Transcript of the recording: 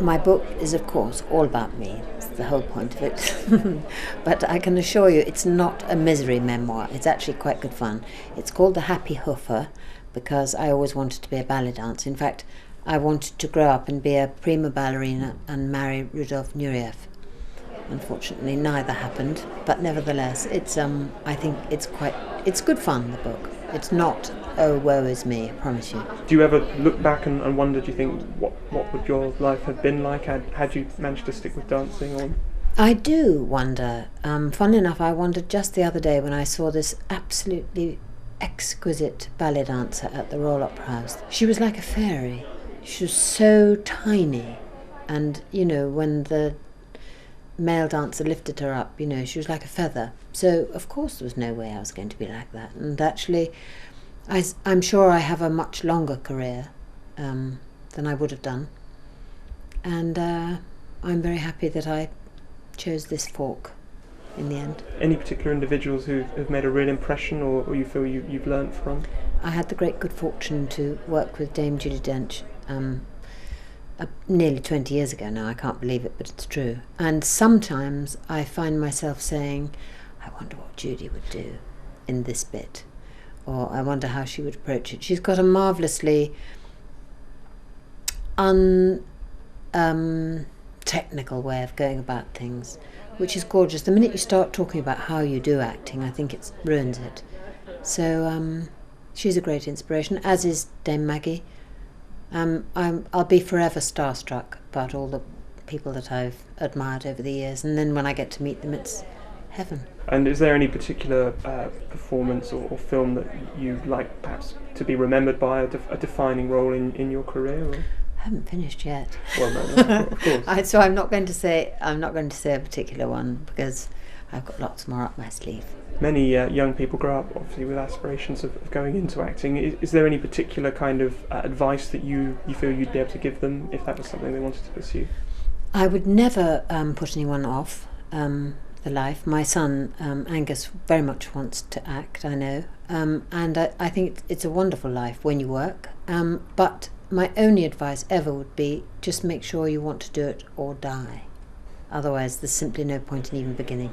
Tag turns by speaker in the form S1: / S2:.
S1: My book is, of course, all about me. It's the whole point of it. But I can assure you it's not a misery memoir. It's actually quite good fun. It's called The Happy Hoofer because I always wanted to be a ballet dancer. In fact, I wanted to grow up and be a prima ballerina and marry Rudolf Nureyev. Unfortunately, neither happened, but nevertheless, I think it's good fun, the book. It's not, oh, woe is me, I promise you.
S2: Do you ever look back and wonder, do you think, what would your life have been like had you managed to stick with dancing? Or?
S1: I do wonder. Fun enough, I wondered just the other day when I saw this absolutely exquisite ballet dancer at the Royal Opera House. She was like a fairy. She was so tiny. And, when the male dancer lifted her up, she was like a feather. So, of course, there was no way I was going to be like that. And actually, I'm sure I have a much longer career than I would have done. And I'm very happy that I chose this fork in the end.
S2: Any particular individuals who have made a real impression or you feel you've learnt from?
S1: I had the great good fortune to work with Dame Judi Dench nearly 20 years ago now. I can't believe it, but it's true. And sometimes I find myself saying, I wonder what Judy would do in this bit, or I wonder how she would approach it. She's got a marvellously technical way of going about things, which is gorgeous. The minute you start talking about how you do acting, I think it ruins it. So she's a great inspiration, as is Dame Maggie. I'll be forever starstruck about all the people that I've admired over the years, and then when I get to meet them, it's heaven.
S2: And is there any particular performance or film that you'd like perhaps to be remembered by, a defining role in your career? Or?
S1: I haven't finished yet.
S2: Well, no, of course.
S1: So I'm not going to say a particular one because I've got lots more up my sleeve.
S2: Many young people grow up obviously with aspirations of going into acting. Is there any particular kind of advice that you feel you'd be able to give them if that was something they wanted to pursue?
S1: I would never put anyone off the life. My son Angus very much wants to act, I know, and I think it's a wonderful life when you work, but my only advice ever would be just make sure you want to do it or die. Otherwise there's simply no point in even beginning.